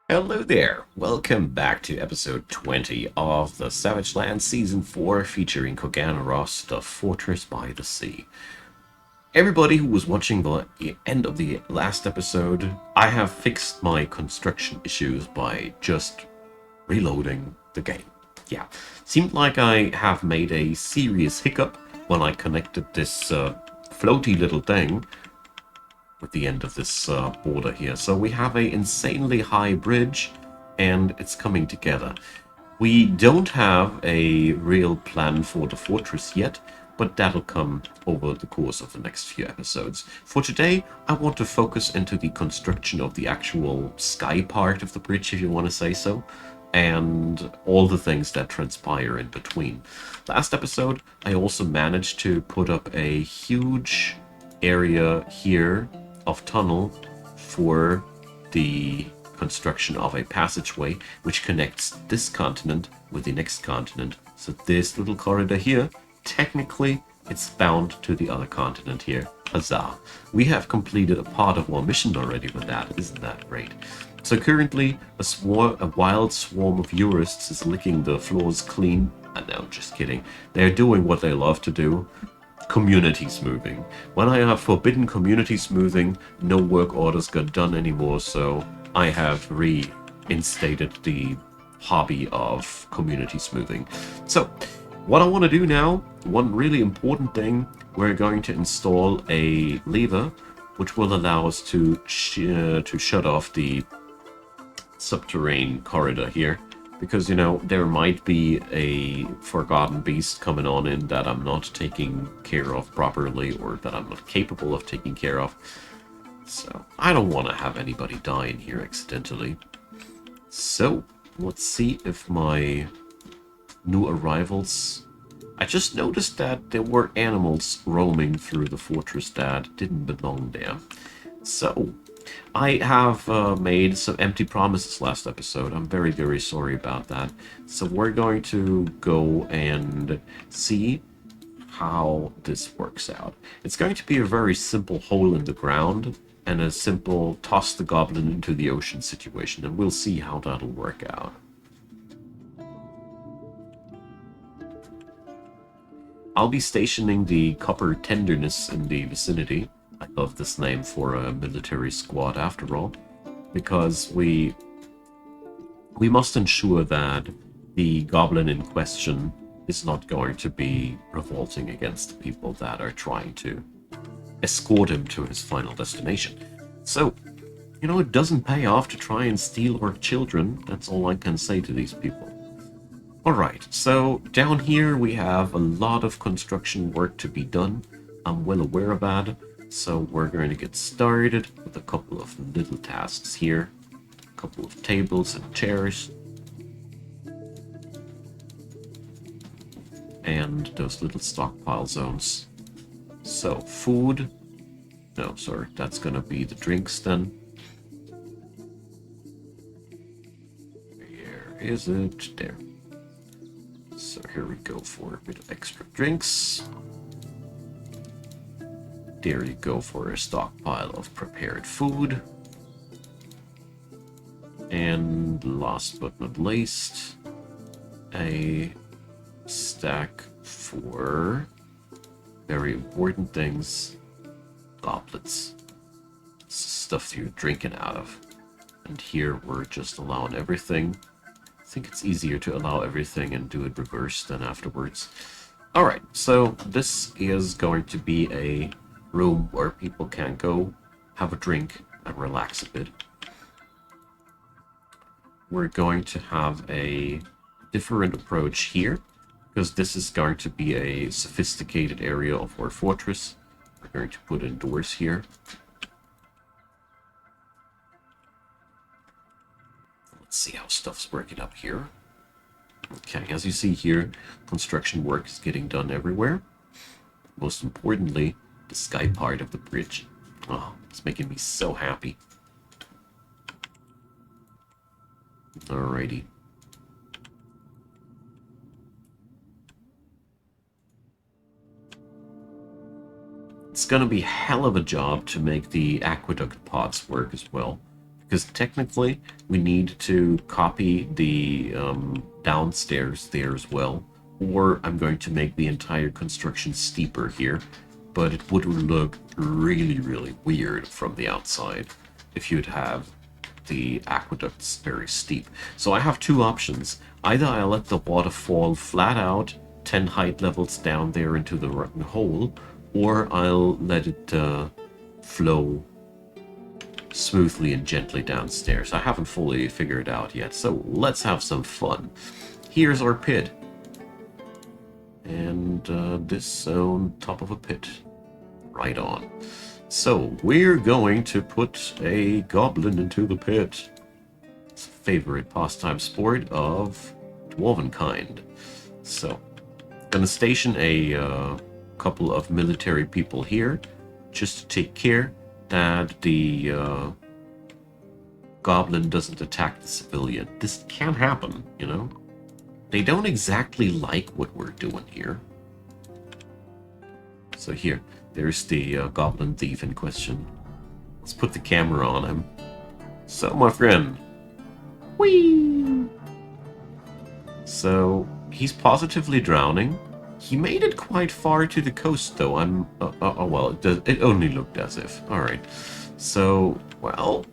Hello there! Welcome back to episode 20 of the Savage Land Season 4 featuring Koganaros, the Fortress by the Sea. Everybody who was watching the end of the last episode, I have fixed my construction issues by just reloading the game. Yeah, seemed like I have made a serious hiccup when I connected this floaty little thing with the end of this border here. So we have a insanely high bridge and it's coming together. We don't have a real plan for the fortress yet, but that'll come over the course of the next few episodes. For today, I want to focus into the construction of the actual sky part of the bridge, if you want to say so, and all the things that transpire in between. Last episode, I also managed to put up a huge area here of tunnel for the construction of a passageway which connects this continent with the next continent. So this little corridor here, technically it's bound to the other continent here. Huzzah. We have completed a part of our mission already with that. Isn't that great? So currently a wild swarm of jurists is licking the floors clean. No, just kidding. They're doing what they love to do. Community smoothing. When I have forbidden community smoothing, no work orders got done anymore, so I have reinstated the hobby of community smoothing. So, what I want to do now, one really important thing, we're going to install a lever which will allow us to shut off the subterranean corridor here. Because, there might be a forgotten beast coming on in that I'm not taking care of properly or that I'm not capable of taking care of. So, I don't want to have anybody die in here accidentally. So, let's see if my new arrivals... I just noticed that there were animals roaming through the fortress that didn't belong there. So, I have made some empty promises last episode. I'm very, very sorry about that. So we're going to go and see how this works out. It's going to be a very simple hole in the ground and a simple toss the goblin into the ocean situation, and we'll see how that'll work out. I'll be stationing the Copper Tenderness in the vicinity. I love this name for a military squad after all, because we must ensure that the goblin in question is not going to be revolting against the people that are trying to escort him to his final destination. So, it doesn't pay off to try and steal our children. That's all I can say to these people. Alright, so down here we have a lot of construction work to be done. I'm well aware of that. So we're going to get started with a couple of little tasks here. A couple of tables and chairs. And those little stockpile zones. So, food. No, sorry, that's gonna be the drinks then. Where is it? There. So here we go for a bit of extra drinks. There you go for a stockpile of prepared food. And last but not least, a stack for very important things. Goblets. Stuff you're drinking out of. And here we're just allowing everything. I think it's easier to allow everything and do it reverse than afterwards. Alright, so this is going to be a room where people can go, have a drink, and relax a bit. We're going to have a different approach here, because this is going to be a sophisticated area of our fortress. We're going to put in doors here. Let's see how stuff's working up here. Okay, as you see here, construction work is getting done everywhere. Most importantly, the sky part of the bridge. Oh, it's making me so happy. Alrighty. It's gonna be hell of a job to make the aqueduct pods work as well, Because technically, we need to copy the downstairs there as well. Or I'm going to make the entire construction steeper here. But it would look really, really weird from the outside if you'd have the aqueducts very steep. So I have two options. Either I let the water fall flat out 10 height levels down there into the hole, or I'll let it flow smoothly and gently downstairs. I haven't fully figured it out yet, so let's have some fun. Here's our pit. And this on top of a pit. Right on. So, we're going to put a goblin into the pit. It's a favorite pastime sport of dwarven kind. So, gonna station a couple of military people here, just to take care that the goblin doesn't attack the civilian. This can happen, you know? They don't exactly like what we're doing here. So here, there's the goblin thief in question. Let's put the camera on him. So, my friend. Whee! So, he's positively drowning. He made it quite far to the coast, though. Well, it only looked as if. Alright. So, well,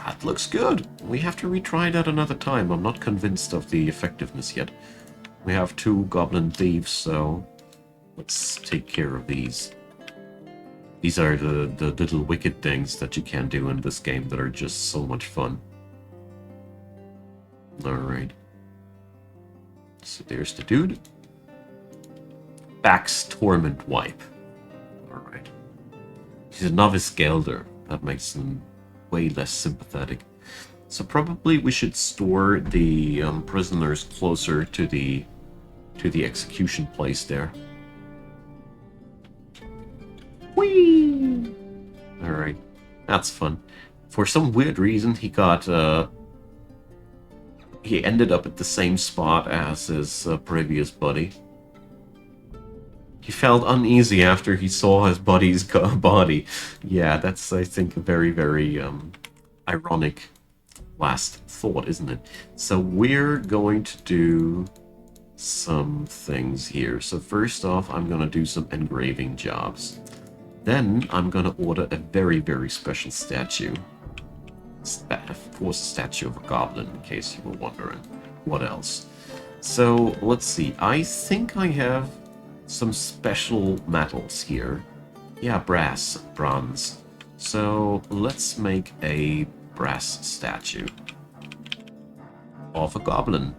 that looks good. We have to retry that another time. I'm not convinced of the effectiveness yet. We have 2 goblin thieves, so let's take care of these. These are the little wicked things that you can do in this game that are just so much fun. Alright. So there's the dude. Back's Torment Wipe. Alright. He's a novice Gelder. That makes him way less sympathetic. So probably we should store the prisoners closer to the execution place there. Whee! Alright. That's fun. For some weird reason, he ended up at the same spot as his previous buddy. He felt uneasy after he saw his buddy's body. Yeah, that's, I think, a very, very ironic last thought, isn't it? So we're going to do some things here. So first off, I'm going to do some engraving jobs. Then I'm going to order a very, very special statue. Of course, a statue of a goblin, in case you were wondering. What else? So, let's see. I think I have some special metals here. Yeah, brass, bronze. So, let's make a brass statue of a goblin.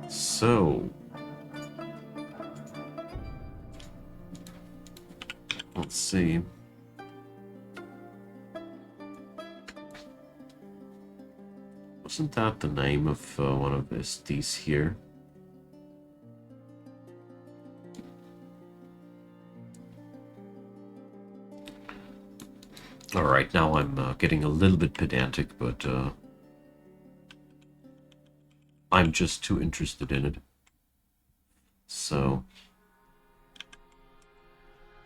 So, let's see. Wasn't that the name of one of these here? Alright, now I'm getting a little bit pedantic, but I'm just too interested in it. So,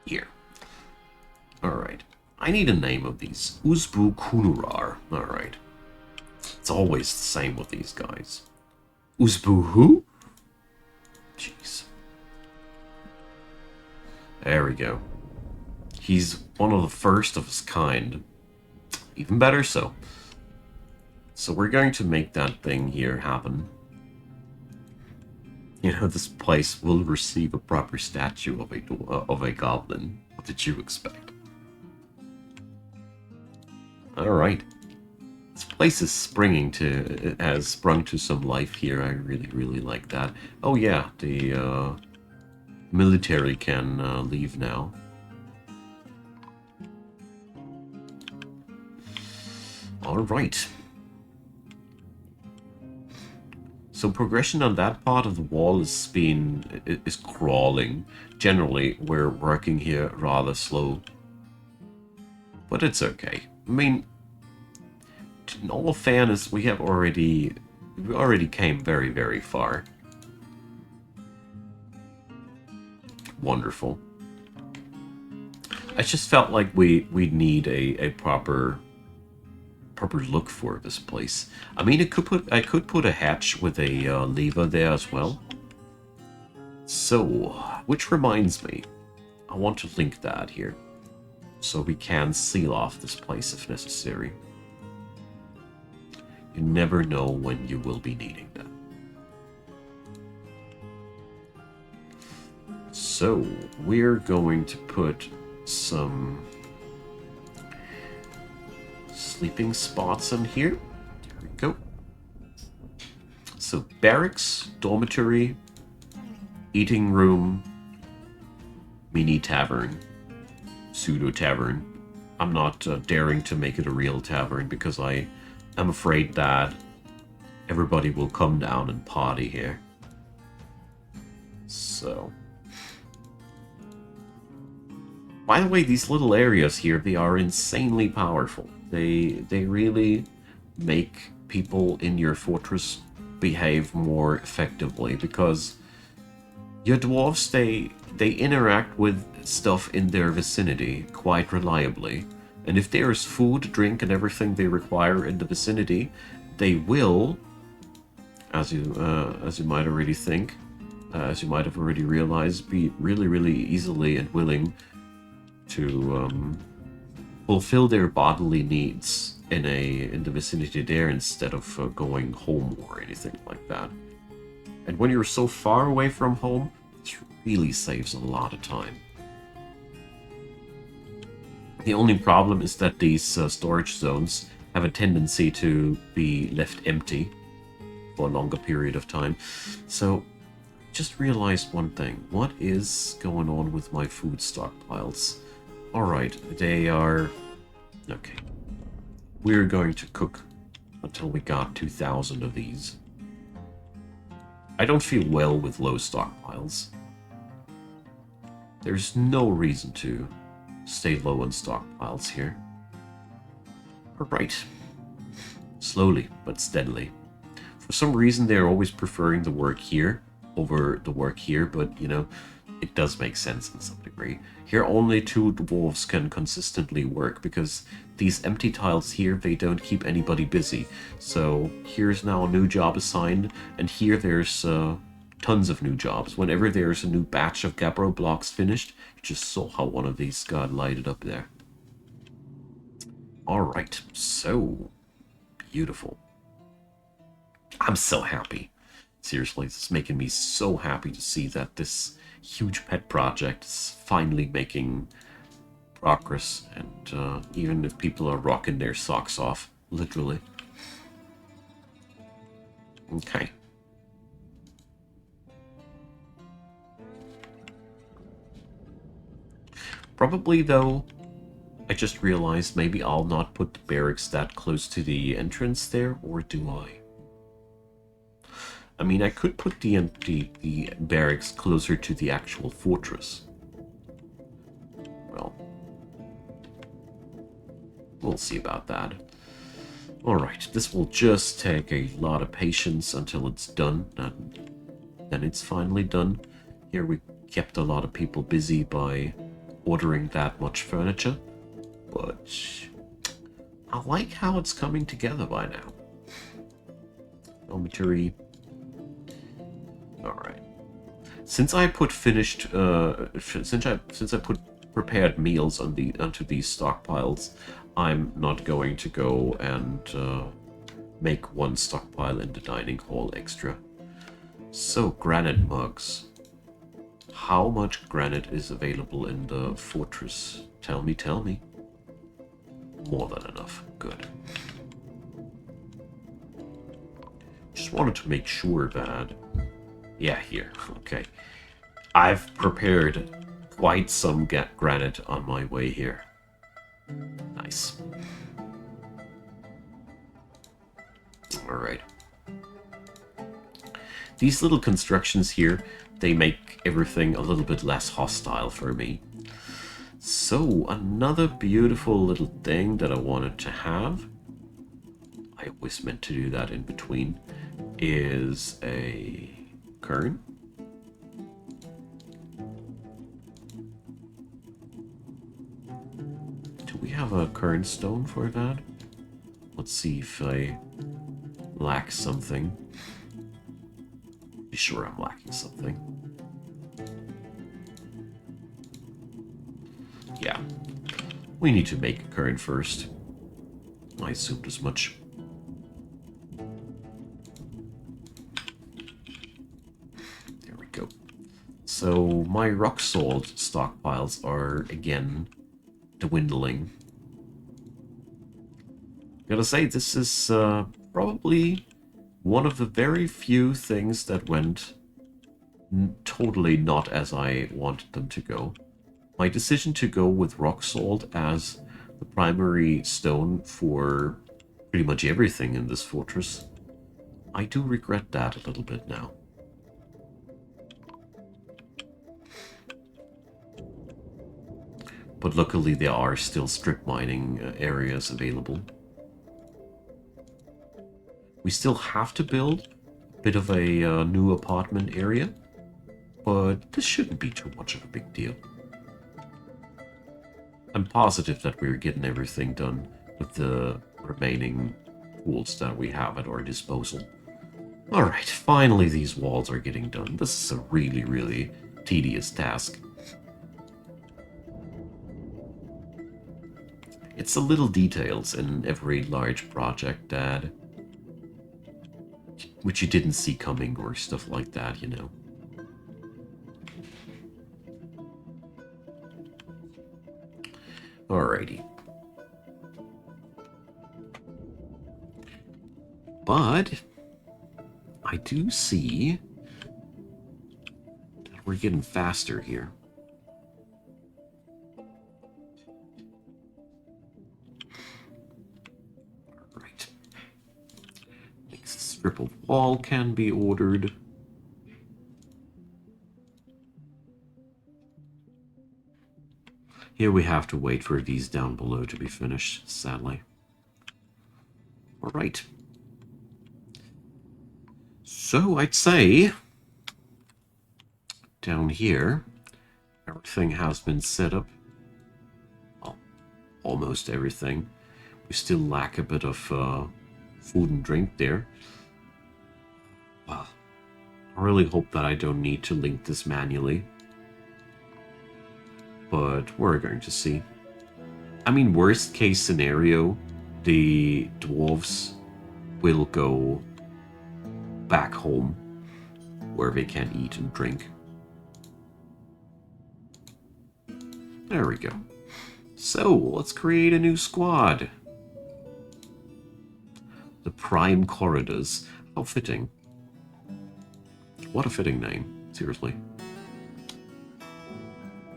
here. Alright. I need a name of these. Uzbu Kunurar. Alright. It's always the same with these guys. Uzbu who? Jeez. There we go. He's one of the first of his kind. Even better so. So we're going to make that thing here happen. You know, this place will receive a proper statue of a goblin. What did you expect? Alright. This place is it has sprung to some life here. I really, really like that. Oh yeah, the military can leave now. Alright. So progression on that part of the wall is crawling. Generally, we're working here rather slow. But it's okay. I mean, in all fairness, we already came very, very far. Wonderful. I just felt like we need a proper look for this place. I mean, I could put a hatch with a lever there as well. So, which reminds me, I want to link that here, so we can seal off this place if necessary. You never know when you will be needing that. So, we're going to put some sleeping spots in here. There we go. So, barracks, dormitory, eating room, mini tavern, pseudo tavern. I'm not daring to make it a real tavern because I am afraid that everybody will come down and party here. So, by the way, these little areas here, they are insanely powerful. They really make people in your fortress behave more effectively because your dwarves, they interact with stuff in their vicinity quite reliably. And if there is food, drink, and everything they require in the vicinity, they will, as you might already think, as you might have already realized, be really easily and willing to fulfill their bodily needs in the vicinity there instead of going home or anything like that. And when you're so far away from home, it really saves a lot of time. The only problem is that these storage zones have a tendency to be left empty for a longer period of time. So, just realized one thing. What is going on with my food stockpiles? Alright, they are... Okay. We're going to cook until we got 2,000 of these. I don't feel well with low stockpiles. There's no reason to stay low on stockpiles here. Alright. Slowly, but steadily. For some reason, they're always preferring the work here over the work here, but, you know, it does make sense in some degree. Here, only 2 dwarves can consistently work, because these empty tiles here, they don't keep anybody busy. So, here's now a new job assigned, and here there's tons of new jobs. Whenever there's a new batch of Gabbro blocks finished, you just saw how one of these got lighted up there. Alright, so beautiful. I'm so happy. Seriously, it's making me so happy to see that this huge pet project is finally making progress, and even if people are rocking their socks off, literally. Okay. Probably, though, I just realized maybe I'll not put the barracks that close to the entrance there, or do I? I mean, I could put the barracks closer to the actual fortress. Well, we'll see about that. Alright, this will just take a lot of patience until it's done, and then it's finally done. Here we kept a lot of people busy by ordering that much furniture, but I like how it's coming together by now. Dormitory. Alright. Since I put finished, since I put prepared meals onto these stockpiles, I'm not going to go and make one stockpile in the dining hall extra. So, granite mugs. How much granite is available in the fortress? Tell me, tell me. More than enough. Good. Just wanted to make sure that... Yeah, here. Okay. I've prepared quite some granite on my way here. Nice. Alright. These little constructions here, they make everything a little bit less hostile for me. So, another beautiful little thing that I wanted to have, I always meant to do that in between, is a kern. have a current stone for that? Let's see if I lack something. Be sure I'm lacking something. Yeah. We need to make a current first. I assumed as much. There we go. So my rock salt stockpiles are again dwindling. Gotta say, this is probably one of the very few things that went totally not as I wanted them to go. My decision to go with rock salt as the primary stone for pretty much everything in this fortress, I do regret that a little bit now. But luckily there are still strip mining areas available. We still have to build a bit of a new apartment area, but this shouldn't be too much of a big deal. I'm positive that we're getting everything done with the remaining tools that we have at our disposal. Alright, finally these walls are getting done. This is a really, really tedious task. It's the little details in every large project that which you didn't see coming or stuff like that, you know. Alrighty. But I do see that we're getting faster here. Alright. Next strip of wall can be ordered. Here we have to wait for these down below to be finished, sadly. Alright. So I'd say down here, everything has been set up. Well, almost everything. We still lack a bit of food and drink there. Well, I really hope that I don't need to link this manually. But we're going to see. I mean, worst case scenario, the dwarves will go back home where they can eat and drink. There we go. So, let's create a new squad. The Prime Corridors. How fitting. What a fitting name. Seriously.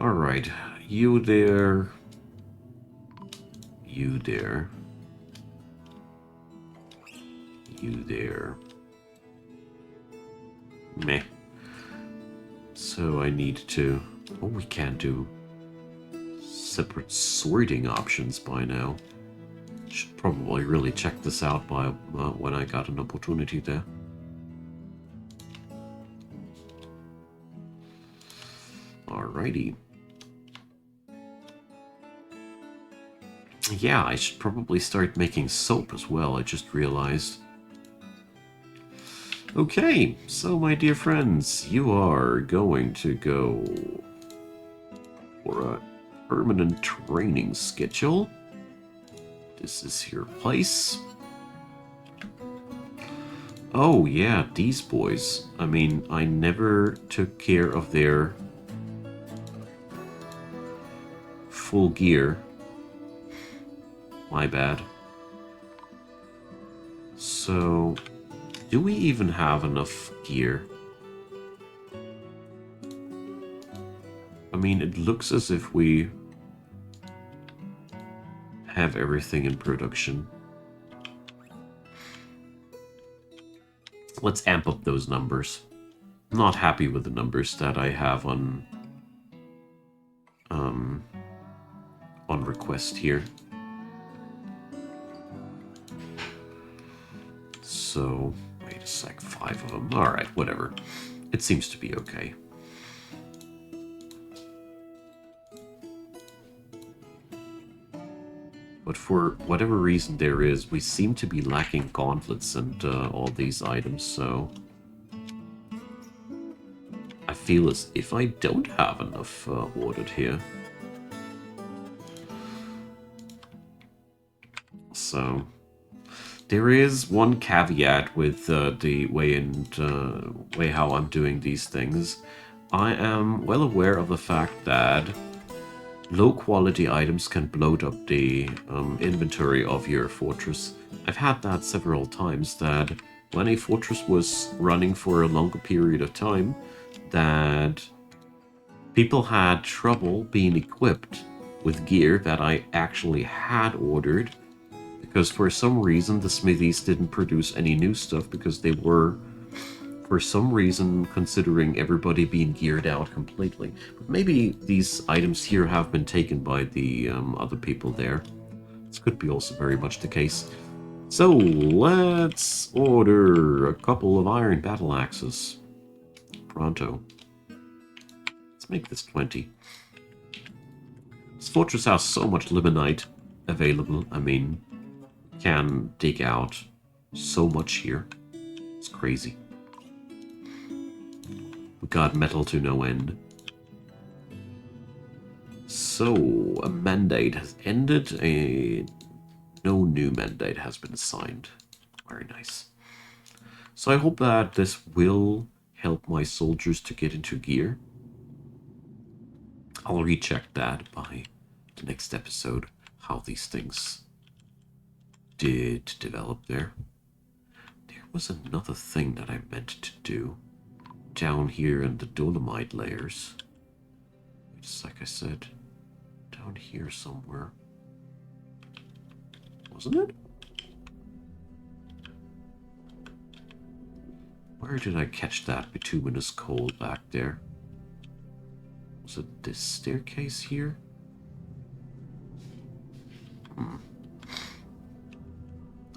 Alright. You there. You there. You there. Meh. So I need to... Oh, we can't do separate sorting options by now. Should probably really check this out by when I got an opportunity there. Alrighty. Yeah, I should probably start making soap as well, I just realized. Okay, so my dear friends, you are going to go for a permanent training schedule. This is your place. Oh yeah, these boys. I mean, I never took care of their full gear. My bad. So, do we even have enough gear? I mean, it looks as if we have everything in production. Let's amp up those numbers. I'm not happy with the numbers that I have on request here. So, wait a sec, 5 of them. Alright, whatever. It seems to be okay. But for whatever reason there is, we seem to be lacking gauntlets and all these items, so... I feel as if I don't have enough ordered here. So... There is one caveat with the way how I'm doing these things. I am well aware of the fact that low-quality items can bloat up the inventory of your fortress. I've had that several times, that when a fortress was running for a longer period of time, that people had trouble being equipped with gear that I actually had ordered, because for some reason the smithies didn't produce any new stuff because they were, for some reason, considering everybody being geared out completely. But maybe these items here have been taken by the other people there. This could be also very much the case. So, let's order a couple of iron battle axes. Pronto. Let's make this 20. This fortress has so much limonite available. I mean, can dig out so much here. It's crazy. We got metal to no end. So, a mandate has ended. No new mandate has been assigned. Very nice. So I hope that this will help my soldiers to get into gear. I'll recheck that by the next episode, how these things did develop there. There was another thing that I meant to do down here in the dolomite layers. Just like I said, down here somewhere. Wasn't it? Where did I catch that bituminous coal back there? Was it this staircase here?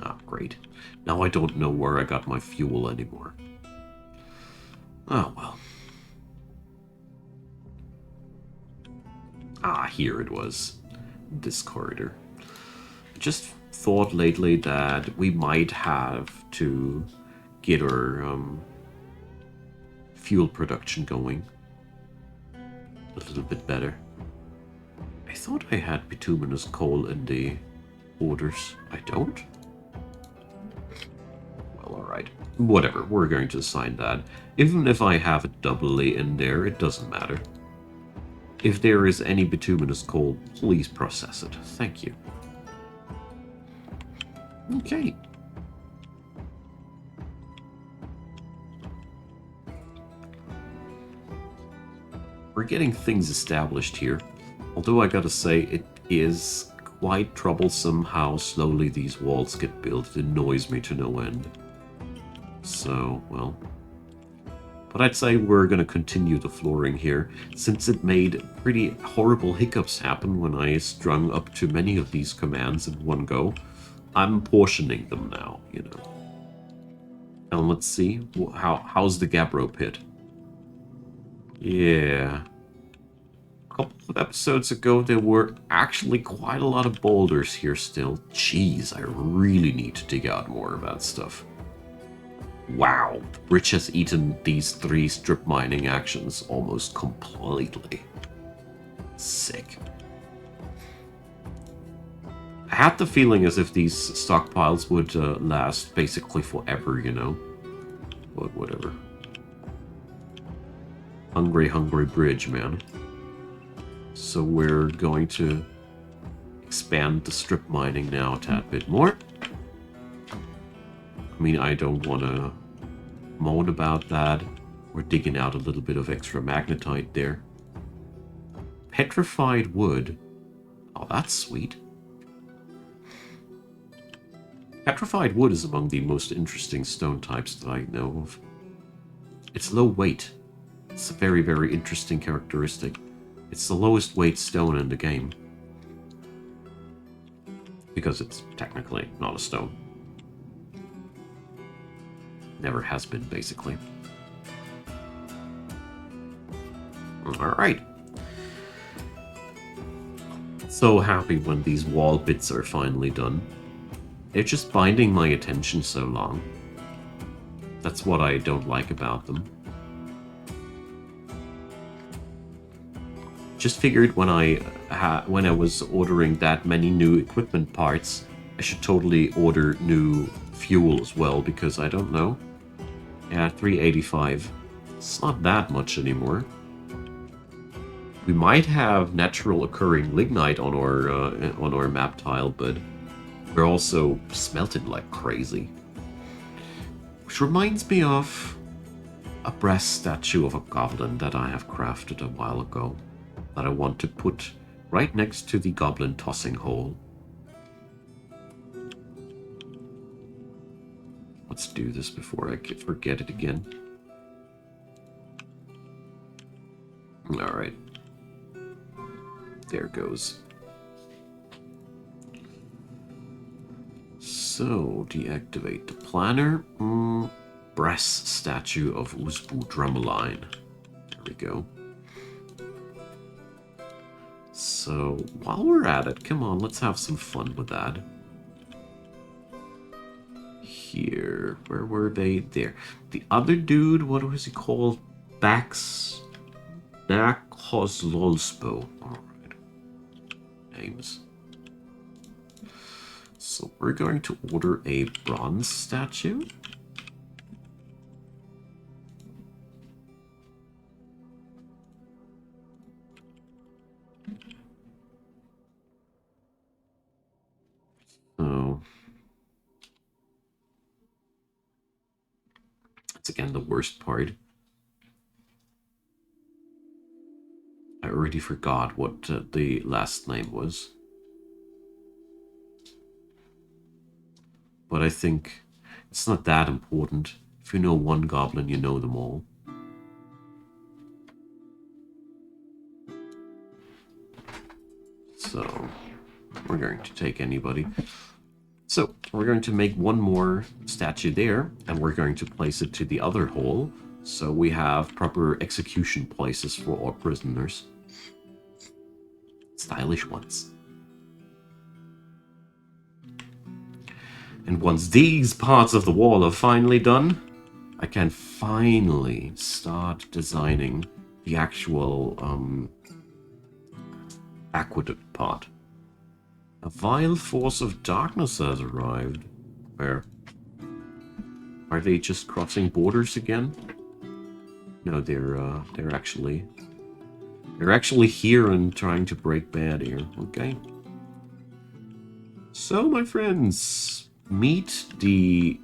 Ah, great. Now I don't know where I got my fuel anymore. Oh, well. Ah, here it was. This corridor. Just thought lately that we might have to get our fuel production going a little bit better. I thought I had bituminous coal in the orders. I don't? Well, alright. Whatever, we're going to assign that. Even if I have it doubly in there, it doesn't matter. If there is any bituminous coal, please process it. Thank you. Okay. We're getting things established here. Although I gotta say, it is quite troublesome how slowly these walls get built. It annoys me to no end. So, well. But I'd say we're gonna continue the flooring here, since it made pretty horrible hiccups happen when I strung up too many of these commands in one go. I'm portioning them now, you know. And let's see, how's the Gabbro pit? Yeah. A couple of episodes ago, there were actually quite a lot of boulders here still. Jeez, I really need to dig out more of that stuff. Wow, the bridge has eaten these 3 strip mining actions almost completely. Sick. I had the feeling as if these stockpiles would last basically forever, you know. But whatever. Hungry, hungry bridge, man. So we're going to expand the strip mining now a tad bit more. I mean, I don't want to moan about that. We're digging out a little bit of extra magnetite there. Petrified wood. Oh, that's sweet. Petrified wood is among the most interesting stone types that I know of. It's low weight. It's a very, very interesting characteristic. It's the lowest weight stone in the game. Because it's technically not a stone. Never has been, basically. Alright. Let's so happy when these wall bits are finally done. They're just binding my attention so long. That's what I don't like about them. Just figured when I was ordering that many new equipment parts, I should totally order new fuel as well, because I don't know. Yeah, 385. It's not that much anymore. We might have natural occurring lignite on our map tile, but we're also smelted like crazy. Which reminds me of a brass statue of a goblin that I have crafted a while ago, that I want to put right next to the goblin tossing hole. Let's do this before I forget it again. Alright. There goes. So, deactivate the planner. Brass statue of Uzbu Drummeline. There we go. So, while we're at it, come on, let's have some fun with that. Here, where were they? There. The other dude, what was he called? Bax... Nakhozlolspo. Alright. Names. So we're going to order a bronze statue. Oh. That's again the worst part. I already forgot what the last name was. But I think it's not that important. If you know one goblin, you know them all. So, we're going to take anybody. So, we're going to make one more statue there, and we're going to place it to the other hole, so we have proper execution places for our prisoners. Stylish ones. And once these parts of the wall are finally done, I can finally start designing the actual aqueduct part. A vile force of darkness has arrived. Where? Are they just crossing borders again? No, they're actually here and trying to break bad here. Okay. So, my friends, meet the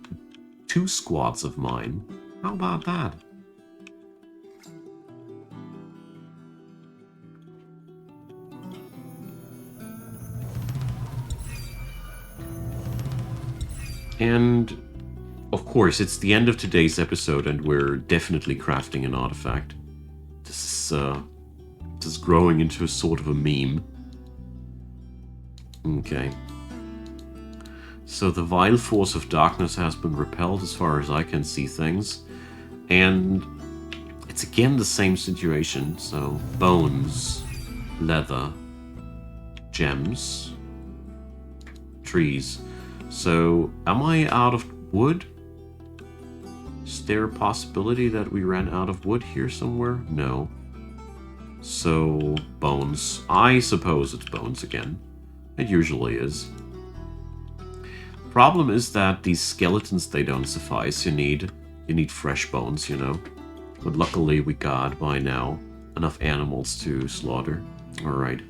2 squads of mine. How about that? And, of course, it's the end of today's episode, and we're definitely crafting an artifact. This is growing into a sort of a meme. Okay. So the vile force of darkness has been repelled as far as I can see things. And it's again the same situation. So bones, leather, gems, trees. So am I out of wood? Is there a possibility that we ran out of wood here somewhere? No. So bones. I suppose it's bones again. It usually is. Problem is that these skeletons, they don't suffice. You need fresh bones, you know. But luckily we got by now enough animals to slaughter. Alright.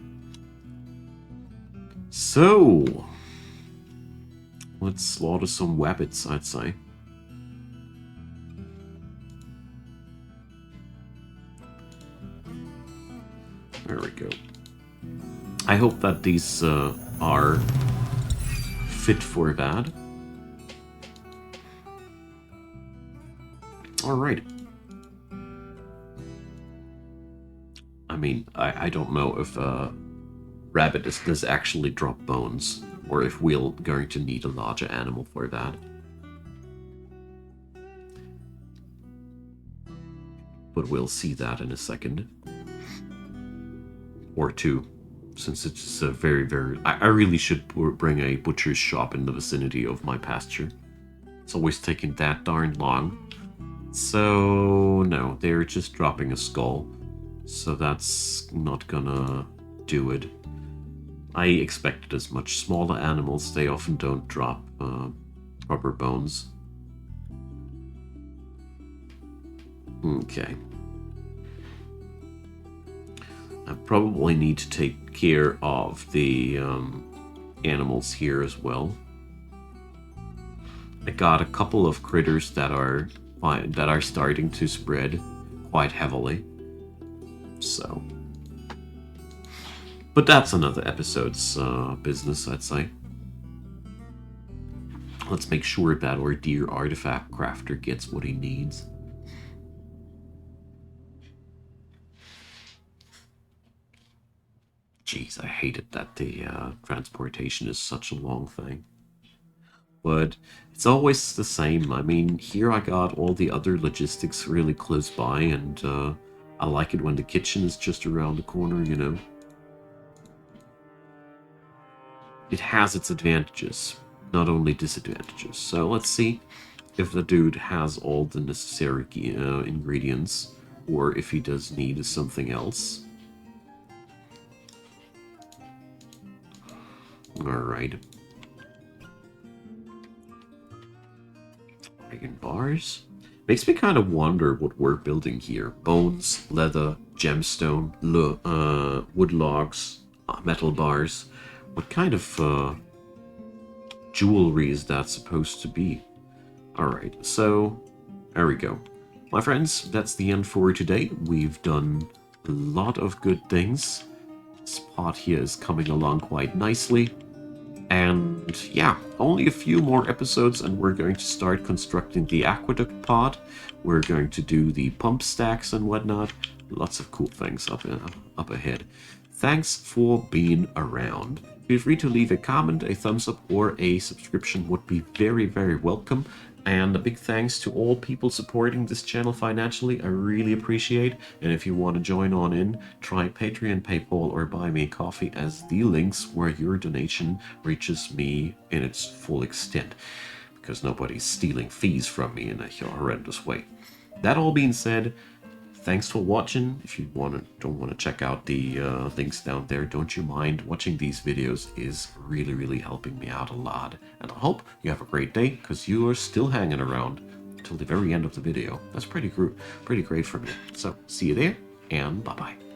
So let's slaughter some wabbits, I'd say. There we go. I hope that these are fit for that. Alright. I mean, I don't know if rabbit does actually drop bones, or if we're going to need a larger animal for that. But we'll see that in a second. Or two. since it's a very... I really should bring a butcher's shop in the vicinity of my pasture. It's always taking that darn long. So, no, they're just dropping a skull. So that's not gonna do it. I expected as much. Smaller animals, they often don't drop rubber bones. Okay. I probably need to take care of the animals here as well. I got a couple of critters that are starting to spread quite heavily. So, but that's another episode's business, I'd say. Let's make sure that our dear artifact crafter gets what he needs. Jeez, I hated that the transportation is such a long thing. But it's always the same. I mean, here I got all the other logistics really close by, and I like it when the kitchen is just around the corner, you know. It has its advantages, not only disadvantages. So let's see if the dude has all the necessary ingredients, or if he does need something else. Alright. Iron bars? Makes me kind of wonder what we're building here. Bones, leather, gemstone, wood logs, metal bars. What kind of jewelry is that supposed to be? Alright, so there we go. My friends, that's the end for today. We've done a lot of good things. This pot here is coming along quite nicely. And yeah, only a few more episodes and we're going to start constructing the aqueduct pod. We're going to do the pump stacks and whatnot. Lots of cool things up ahead. Thanks for being around. Feel free to leave a comment, a thumbs up, or a subscription would be very welcome. And a big thanks to all people supporting this channel financially. I really appreciate. And if you want to join on in, try Patreon, PayPal, or Buy Me a Coffee as the links where your donation reaches me in its full extent. Because nobody's stealing fees from me in a horrendous way. That all being said, thanks for watching. If you don't want to check out the links down there, don't you mind? Watching these videos is really helping me out a lot. And I hope you have a great day, because you are still hanging around until the very end of the video. That's pretty great for me. So, see you there, and bye-bye.